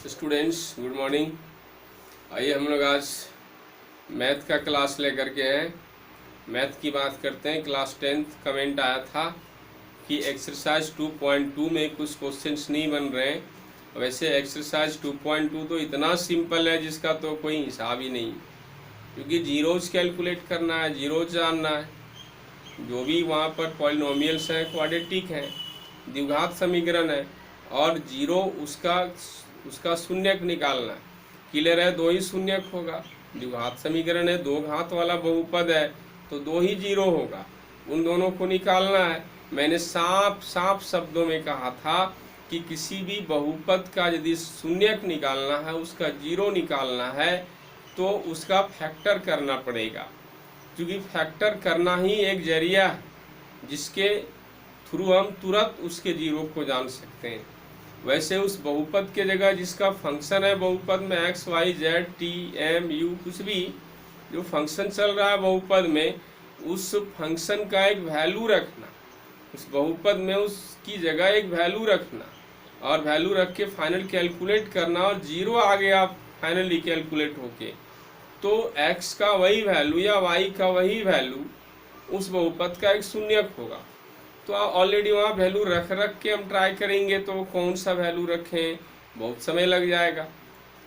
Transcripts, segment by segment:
Students good morning. आइए हम लोग आज मैथ का क्लास लेकर के हैं। मैथ की बात करते हैं। क्लास 10th कमेंट आया था कि एक्सरसाइज 2.2 में कुछ क्वेश्चंस नहीं बन रहे हैं। वैसे एक्सरसाइज 2.2 तो इतना सिंपल है जिसका तो कोई हिसाब ही नहीं, क्योंकि जीरोज कैलकुलेट करना है, जीरोज जानना है, जो भी वहाँ पर पॉलिनोमियल्स हैं, क्वाड्रेटिक हैं, द्विघात समीकरण है, और जीरो उसका शून्यक निकालना है। क्लियर है, दो ही शून्यक होगा। द्विघात समीकरण है, दो घात वाला बहुपद है तो दो ही जीरो होगा, उन दोनों को निकालना है। मैंने साफ साफ शब्दों में कहा था कि किसी भी बहुपद का यदि शून्यक निकालना है, उसका जीरो निकालना है, तो उसका फैक्टर करना पड़ेगा, क्योंकि फैक्टर करना ही एक जरिया है जिसके थ्रू हम तुरंत उसके जीरो को जान सकते हैं। वैसे उस बहुपद के जगह जिसका फंक्शन है बहुपद में x y z t m u, कुछ भी जो फंक्शन चल रहा है बहुपद में, उस फंक्शन का एक वैल्यू रखना, उस बहुपद में उसकी जगह एक वैल्यू रखना, और वैल्यू रख के फाइनल कैलकुलेट करना, और जीरो आ गया फाइनली कैलकुलेट होके, तो x का वही वैल्यू या y का वही वैल्यू उस बहुपद का एक शून्यक होगा। तो ऑलरेडी वहाँ वैल्यू रख के हम ट्राई करेंगे, तो कौन सा वैल्यू रखें, बहुत समय लग जाएगा,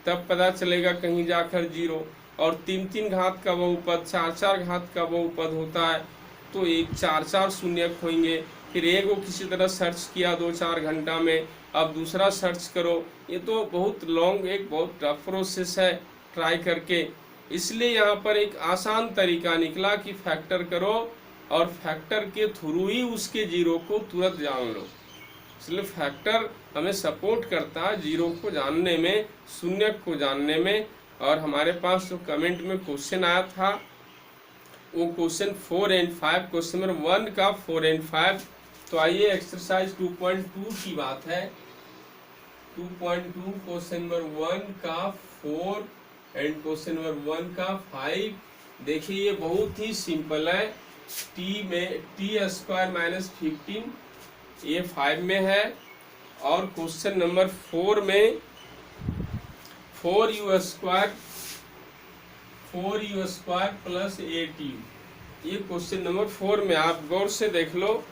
तब पता चलेगा कहीं जाकर जीरो। और तीन तीन घात का बहुपद, चार चार घात का बहुपद होता है, तो एक चार चार शून्यक होंगे। फिर एक को किसी तरह सर्च किया 2-4 घंटा में, अब दूसरा सर्च करो, ये तो बहुत लॉन्ग, एक बहुत टफ प्रोसेस है ट्राई करके। इसलिए यहाँ पर एक आसान तरीका निकला कि फैक्टर करो, और फैक्टर के थ्रू ही उसके जीरो को तुरंत जान लो। इसलिए फैक्टर हमें सपोर्ट करता है जीरो को जानने में, शून्यक को जानने में। और हमारे पास जो कमेंट में क्वेश्चन आया था वो क्वेश्चन 4 और 5, क्वेश्चन नंबर 1 का 4 और 5। तो आइए एक्सरसाइज 2.2 की बात है। 2.2 क्वेश्चन नंबर 1 का 4 एंड क्वेश्चन नंबर 1 का 5। देखिए ये बहुत ही सिंपल है। टी स्क्वायर माइनस 15 ये 5 में है, और क्वेश्चन नंबर 4 में 4u स्क्वायर प्लस 8u, ये क्वेश्चन नंबर 4 में। आप गौर से देख लो,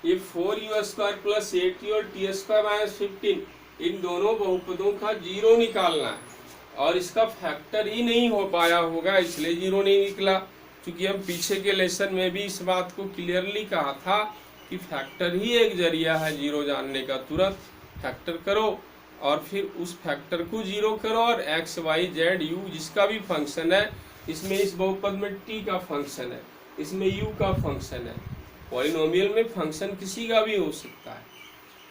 ये 4u स्क्वायर प्लस 8u और टी स्क्वायर माइनस 15, इन दोनों बहुपदों का जीरो निकालना है, और इसका फैक्टर ही नहीं हो पाया होगा, इसलिए जीरो नहीं निकला। क्योंकि हम पीछे के लेसन में भी इस बात को क्लियरली कहा था कि फैक्टर ही एक जरिया है जीरो जानने का। तुरंत फैक्टर करो और फिर उस फैक्टर को जीरो करो, और एक्स वाई जेड यू जिसका भी फंक्शन है, इसमें इस बहुपद में टी का फंक्शन है, इसमें यू का फंक्शन है। पॉलिनोमियल में फंक्शन किसी का भी हो सकता है,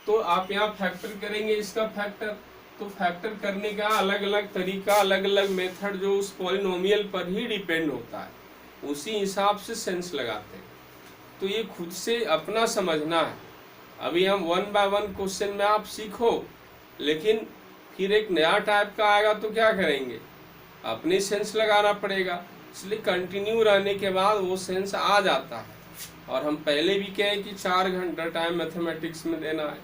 तो आप यहाँ फैक्टर करेंगे इसका फैक्टर। तो फैक्टर करने का अलग अलग तरीका, अलग अलग मेथड जो उस पॉलिनोमियल पर ही डिपेंड होता है, उसी हिसाब से सेंस लगाते हैं। तो ये खुद से अपना समझना है। अभी हम 1 बाय 1 क्वेश्चन में आप सीखो, लेकिन फिर एक नया टाइप का आएगा तो क्या करेंगे, अपनी सेंस लगाना पड़ेगा। इसलिए कंटिन्यू रहने के बाद वो सेंस आ जाता है। और हम पहले भी कहें कि 4 घंटा टाइम मैथमेटिक्स में देना है,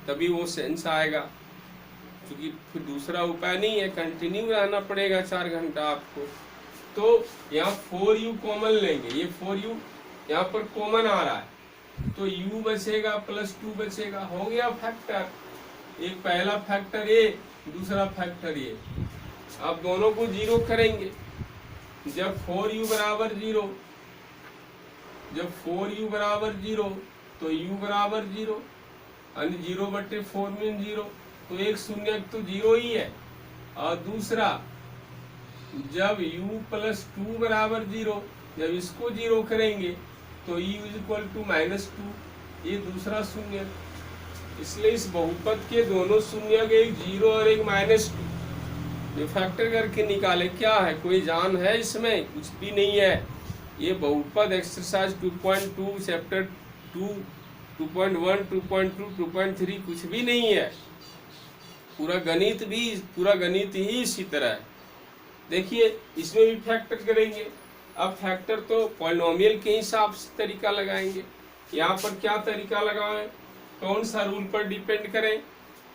तभी वो सेंस आएगा, क्योंकि फिर दूसरा उपाय नहीं है, कंटिन्यू रहना पड़ेगा 4 घंटा आपको। तो यहाँ 4u कॉमन लेंगे, ये 4u यहाँ पर कॉमन आ रहा है, तो u बचेगा प्लस 2 बचेगा, हो गया फैक्टर। एक पहला फैक्टर ये, दूसरा फैक्टर ये। अब दोनों को जीरो करेंगे। जब 4u बराबर 0, जब 4u बराबर 0 तो u बराबर 0, यानी 0/4 मीन 0, तो एक शून्य तो जीरो ही है। और दूसरा, जब u प्लस 2 बराबर 0, जब इसको जीरो करेंगे तो u इक्वल टू -2, ये दूसरा शून्य। इसलिए इस बहुपद के दोनों शून्य, एक जीरो और एक -2, ये फैक्टर करके निकाले। क्या है, कोई जान है इसमें? कुछ भी नहीं है। ये बहुपद एक्सरसाइज 2.2 चैप्टर 2, 2.1, 2.2, 2.3 कुछ भी नहीं है। पूरा गणित ही इसी तरह है। देखिए इसमें भी फैक्टर करेंगे। अब फैक्टर तो पॉलिनोमियल के हिसाब से तरीका लगाएंगे। यहाँ पर क्या तरीका लगाएं, कौन सा रूल पर डिपेंड करें,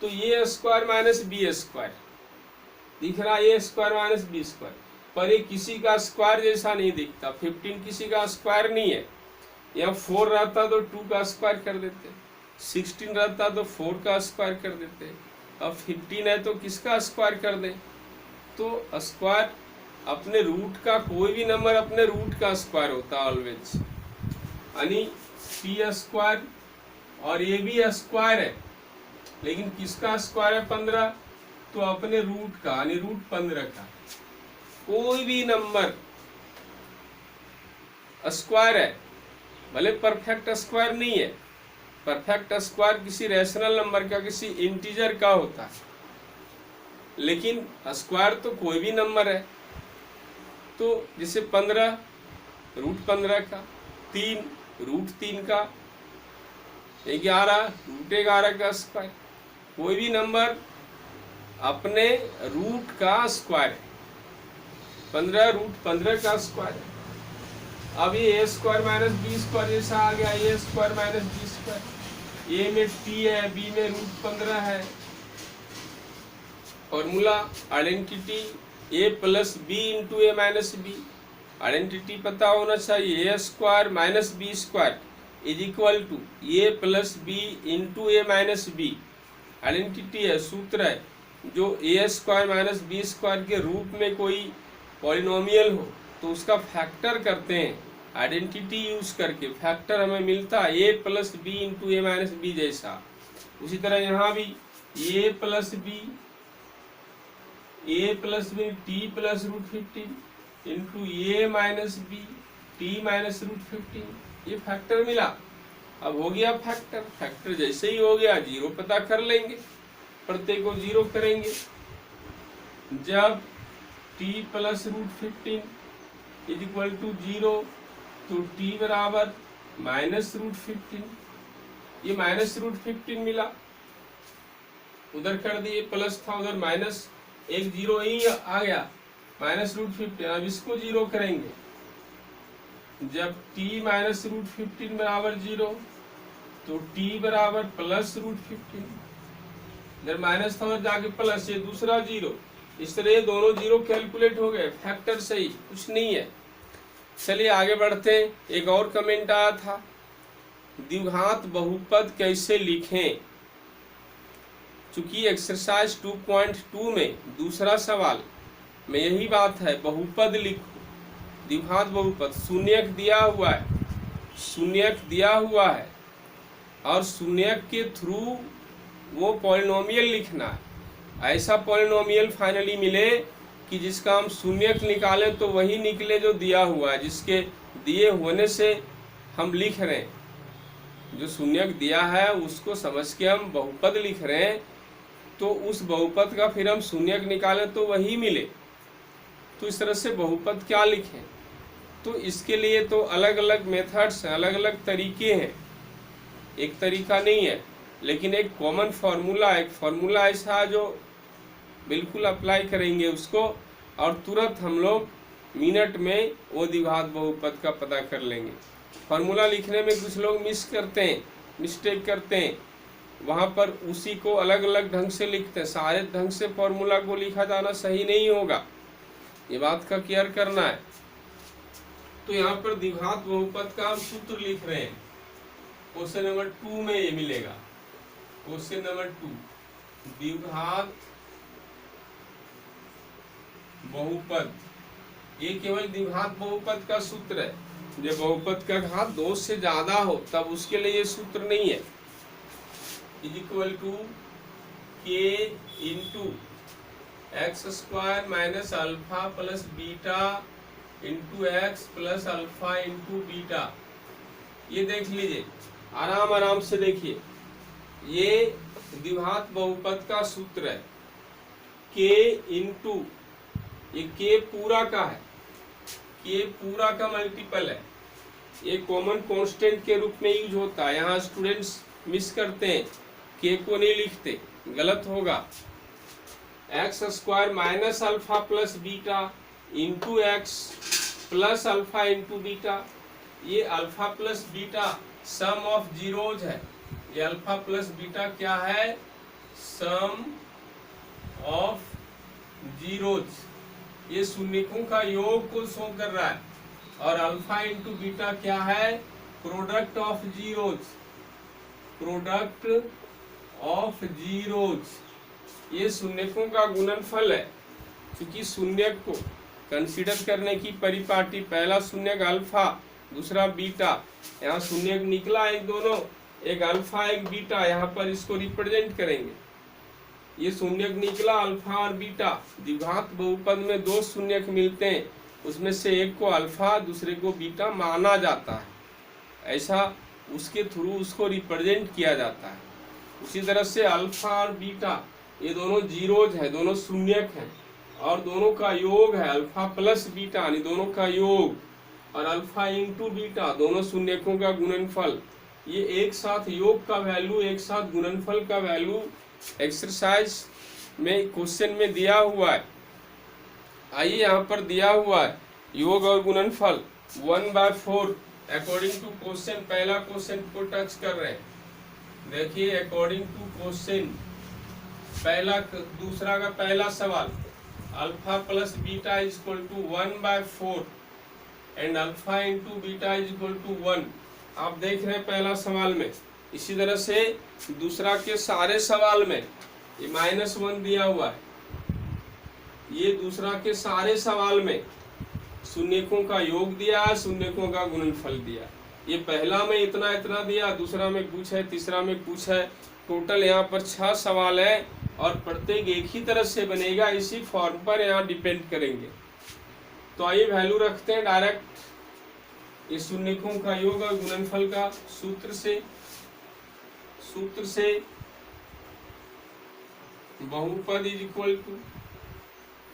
तो ए स्क्वायर माइनस बी स्क्वायर दिख रहा है, ए स्क्वायर माइनस बी स्क्वायर, पर ये किसी का स्क्वायर जैसा नहीं दिखता। 15 किसी का स्क्वायर नहीं है। यहाँ 4 रहता तो 2 का स्क्वायर कर देते, 16 रहता तो 4 का स्क्वायर कर देते, अब 15 है तो किसका स्क्वायर कर दें। तो स्क्वायर अपने रूट का, कोई भी नंबर अपने रूट का स्क्वायर होता है ऑलवेज, यानी पी स्क्वायर, और ये भी स्क्वायर है, लेकिन किसका स्क्वायर है 15, तो अपने रूट का, यानी रूट 15 का। कोई भी नंबर स्क्वायर है, भले परफेक्ट स्क्वायर नहीं है, परफेक्ट स्क्वायर किसी रैशनल नंबर का, किसी इंटीजर का होता है, लेकिन स्क्वायर तो कोई भी नंबर है। तो जैसे 15 रूट 15 का, 3 रूट 3 का, 11 रूट 11 का स्क्वायर, कोई भी नंबर अपने रूट का स्क्वायर है। 15 रूट 15 का स्क्वायर है। अब ये A square minus B square जैसा आ गया, A square minus B square, A में टी है, बी में रूट 15 है। Formula identity A plus B into A minus B, identity पता होना चाहिए। A square minus B square is equal to A plus B into A minus B, identity है, सूत्र है। जो A square minus B square के रूप में कोई पॉलिनोमियल हो तो उसका फैक्टर करते हैं, आइडेंटिटी यूज करके फैक्टर हमें मिलता है A plus B into A minus B जैसा। उसी तरह यहाँ भी A plus B T plus root 15 into A minus B T minus root 15, ये फैक्टर मिला। अब हो गया फैक्टर, फैक्टर जैसे ही हो गया जीरो पता कर लेंगे, प्रत्येक को जीरो करेंगे। जब t plus root 15 is equal to 0 तो t बराबर माइनस रूट 15, ये माइनस रूट 15 मिला, उधर कर दिए, प्लस था उधर माइनस, एक जीरो ही आ गया, माइनस रूट 15। अब इसको जीरो करेंगे। जब t माइनस रूट 15 बराबर 0 तो t बराबर प्लस रूट 15, इधर माइनस था उधर जाके प्लस, ये दूसरा जीरो, इस तरह ये दोनों जीरो कैलकुलेट हो गए, फैक्टर सही, कुछ नहीं है। चलिए आगे बढ़ते हैं। एक और कमेंट आया था, द्विघात बहुपद कैसे लिखें। चूंकि एक्सरसाइज 2.2 में दूसरा सवाल में यही बात है, बहुपद लिखो, द्विघात बहुपद। शून्यक दिया हुआ है, शून्यक दिया हुआ है, और शून्यक के थ्रू वो पॉलिनोमियल लिखना है। ऐसा पॉलिनोमियल फाइनली मिले कि जिसका हम शून्यक निकालें तो वही निकले जो दिया हुआ है, जिसके दिए होने से हम लिख रहे हैं। जो शून्यक दिया है उसको समझ के हम बहुपद लिख रहे हैं, तो उस बहुपद का फिर हम शून्यक निकालें तो वही मिले। तो इस तरह से बहुपद क्या लिखें, तो इसके लिए तो अलग अलग मेथड्स हैं, अलग अलग तरीके हैं, एक तरीका नहीं है, लेकिन एक कॉमन फार्मूला, एक फार्मूला ऐसा है जो बिल्कुल अप्लाई करेंगे उसको, और तुरंत हम लोग मिनट में वो द्विघात बहुपद का पता कर लेंगे। फार्मूला लिखने में कुछ लोग मिस करते हैं, मिस्टेक करते हैं, वहाँ पर उसी को अलग अलग ढंग से लिखते हैं। सारे ढंग से फार्मूला को लिखा जाना सही नहीं होगा, ये बात का केयर करना है। तो यहाँ पर द्विघात बहुपद का हम सूत्र लिख रहे हैं। क्वेश्चन नंबर 2 में ये मिलेगा। क्वेश्चन नंबर 2, द्विघात बहुपद, ये केवल द्विघात बहुपद का सूत्र है। जब बहुपद का घात 2 से ज्यादा हो तब उसके लिए ये सूत्र नहीं है। Is equal to K into x square minus alpha plus beta into x plus alpha into beta. ये देख लीजिए, आराम आराम से देखिए, ये द्विघात बहुपद का सूत्र है। के इंटू, ये के पूरा का है, के पूरा का मल्टीपल है, ये कॉमन कांस्टेंट के रूप में यूज होता है। यहाँ स्टूडेंट्स मिस करते हैं, के को नहीं लिखते, गलत होगा। X square minus alpha plus beta into x plus alpha into beta. ये alpha plus beta sum of zeros है। ये अल्फा प्लस बीटा क्या है? सम ऑफ जीरोज, ये शून्यकों का योग को शो कर रहा है। और अल्फा इंटू बीटा क्या है? Product of zeros, product of zeros, ये शून्यकों का गुणनफल है। क्योंकि शून्यक को कंसीडर करने की परिपाटी, पहला शून्यक अल्फा, दूसरा बीटा, यहाँ शून्यक निकला एक दोनों, एक अल्फा एक बीटा, यहाँ पर इसको रिप्रेजेंट करेंगे। ये शून्यक निकला अल्फा और बीटा, द्विघात बहुपद में दो शून्यक मिलते हैं, उसमें से एक को अल्फा दूसरे को बीटा माना जाता है, ऐसा उसके थ्रू उसको रिप्रेजेंट किया जाता है। उसी तरह से अल्फा और बीटा ये दोनों जीरोज है, दोनों शून्यक हैं, और दोनों का योग है अल्फा प्लस बीटा, यानी दोनों का योग, और अल्फा इंटू बीटा दोनों शून्यकों का गुणनफल। ये एक साथ योग का वैल्यू, एक साथ गुणनफल का वैल्यू एक्सरसाइज में क्वेश्चन में दिया हुआ है। आइए यहाँ पर दिया हुआ है योग और गुणनफल 1/4 अकॉर्डिंग टू क्वेश्चन। पहला क्वेश्चन को टच कर रहे हैं, देखिए अकॉर्डिंग टू क्वेश्चन पहला, दूसरा का पहला सवाल, alpha plus beta is equal to 1/4 and alpha into beta is equal to 1। आप देख रहे हैं पहला सवाल में। इसी तरह से दूसरा के सारे सवाल में ये -1 दिया हुआ है। ये दूसरा के सारे सवाल में शून्यकों का योग दिया है, शून्यकों का गुणनफल दिया। ये पहला में इतना इतना दिया, दूसरा में कुछ है, तीसरा में कुछ है। टोटल यहाँ पर 6 सवाल है और प्रत्येक एक ही तरह से बनेगा, इसी फॉर्म पर यहाँ डिपेंड करेंगे। तो आइए वैल्यू रखते हैं डायरेक्ट ये शून्यकों का योग और गुणनफल का सूत्र से बहुपद is equal to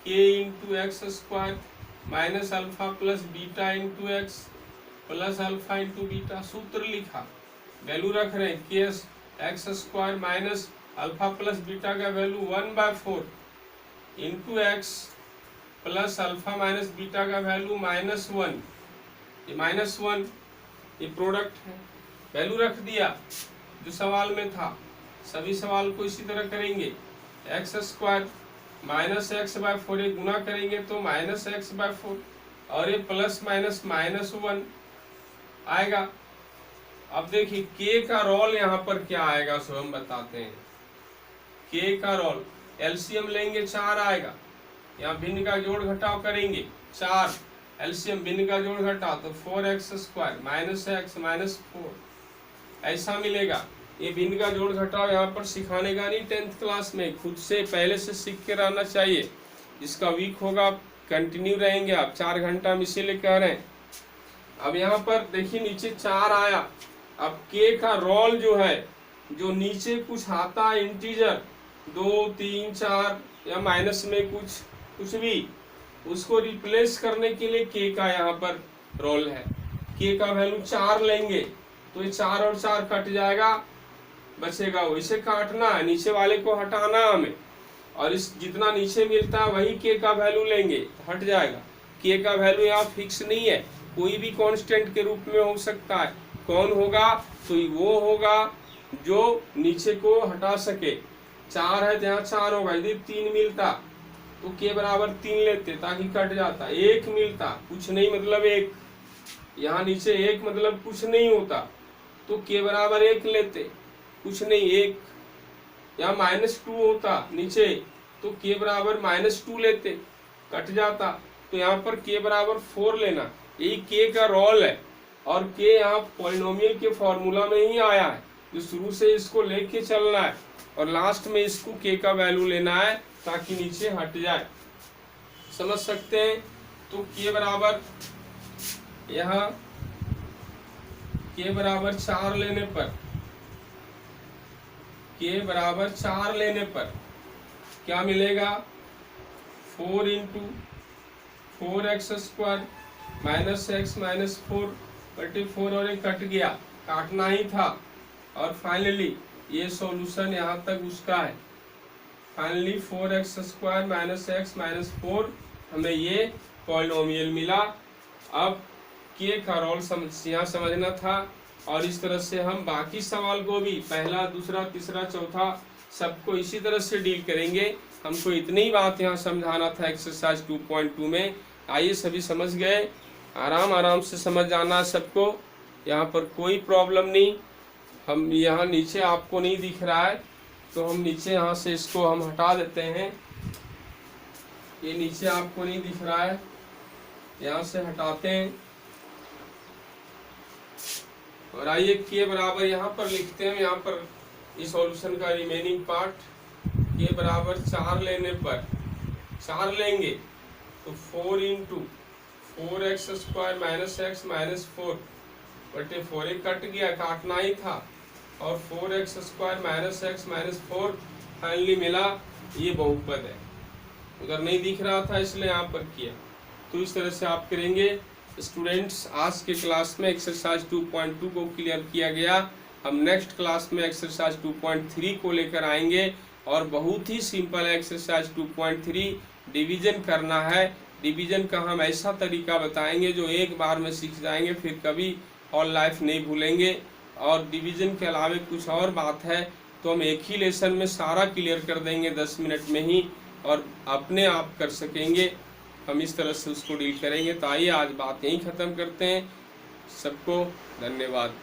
K into x square minus alpha plus beta into x plus alpha into beta. सूत्र लिखा, वैल्यू रख रहे हैं K x square minus alpha plus beta का value 1/4 into x plus alpha minus beta का value -1। ये -1 ये product है, वैल्यू रख दिया जो सवाल में था। सभी सवाल को इसी तरह करेंगे, एक्स स्क्वायर माइनस x/4 ये गुना करेंगे तो -x/4 और ये प्लस माइनस -1 आएगा। अब देखिए k का रोल यहाँ पर क्या आएगा, सो हम बताते हैं। k का रोल एलसीएम लेंगे 4 आएगा, यहाँ भिन्न का जोड़ घटाव करेंगे 4, एलसीएम भिन्न का जोड़ घटाव तो 4x² माइनस x माइनस 4 ऐसा मिलेगा। ये भिन्न का जोड़ घटाव यहाँ पर सिखाने का नहीं, 10th क्लास में खुद से पहले से सीख के रहना चाहिए। जिसका वीक होगा कंटिन्यू रहेंगे आप, 4 घंटा हम इसीलिए कह रहे हैं। अब यहाँ पर देखिए नीचे 4 आया। अब के का रोल जो है, जो नीचे कुछ आता है इंटीजर 2 3 4 या माइनस में कुछ भी, उसको रिप्लेस करने के लिए के का यहाँ पर रोल है। के का वैल्यू 4 लेंगे तो ये 4 और 4 कट जाएगा, बचेगा वैसे काटना है, नीचे वाले को हटाना हमें, और इस जितना नीचे मिलता है वही के का वैल्यू लेंगे, हट जाएगा। के का वैल्यू यहाँ फिक्स नहीं है, कोई भी कांस्टेंट के रूप में हो सकता है। कौन होगा? तो वो होगा जो नीचे को हटा सके। 4 है तो यहाँ 4 होगा, यदि 3 मिलता तो के बराबर 3 लेते ताकि कट जाता। 1 मिलता, कुछ नहीं मतलब 1, यहाँ नीचे 1 मतलब कुछ नहीं होता तो के बराबर 1 लेते, कुछ नहीं 1। यहाँ -2 होता नीचे तो के बराबर -2 लेते, कट जाता। तो यहाँ पर के बराबर 4 लेना, यही के का रोल है। और के यहाँ पॉलिनोमियल के फॉर्मूला में ही आया है, जो शुरू से इसको लेके चलना है और लास्ट में इसको के का वैल्यू लेना है ताकि नीचे हट जाए। समझ सकते हैं? तो के बराबर यहाँ के बराबर 4 लेने पर, के बराबर 4 लेने पर क्या मिलेगा? 4 into 4x² minus x minus 4/4 और ये कट गया, काटना ही था। और फाइनली ये सॉल्यूशन यहाँ तक उसका है। Finally 4x² minus x minus 4 हमें ये पॉलिनोमियल मिला। अब के का रोल यहाँ समझना था, और इस तरह से हम बाकी सवाल को भी पहला दूसरा तीसरा चौथा सबको इसी तरह से डील करेंगे। हमको इतनी ही बात यहाँ समझाना था एक्सरसाइज 2.2 में। आइए सभी समझ गए, आराम आराम से समझ जाना है सबको, यहाँ पर कोई प्रॉब्लम नहीं। हम यहाँ नीचे आपको नहीं दिख रहा है तो हम नीचे यहाँ से इसको हम हटा देते हैं। ये नीचे आपको नहीं दिख रहा है, यहाँ से हटाते हैं और आइए के बराबर यहाँ पर लिखते हैं। यहाँ पर इस सॉल्यूशन का रिमेनिंग पार्ट, के बराबर 4 लेने पर 4 लेंगे तो 4 into 4x square minus x minus 4 बटे 4, एक कट गया, काटना ही था, और 4x square minus x minus 4 finally मिला। ये बहुपद है, उधर नहीं दिख रहा था इसलिए यहाँ पर किया। तो इस तरह से आप करेंगे। स्टूडेंट्स, आज के क्लास में एक्सरसाइज 2.2 को क्लियर किया गया। हम नेक्स्ट क्लास में एक्सरसाइज 2.3 को लेकर आएंगे और बहुत ही सिंपल है एक्सरसाइज 2.3। डिवीजन करना है। डिवीजन का हम ऐसा तरीका बताएंगे जो एक बार में सीख जाएंगे, फिर कभी और लाइफ नहीं भूलेंगे। और डिवीजन के अलावा कुछ और बात है तो हम एक ही लेसन में सारा क्लियर कर देंगे 10 मिनट में ही, और अपने आप कर सकेंगे। हम इस तरह से उसको डील करेंगे। तो आइए आज बात यहीं ख़त्म करते हैं। सबको धन्यवाद।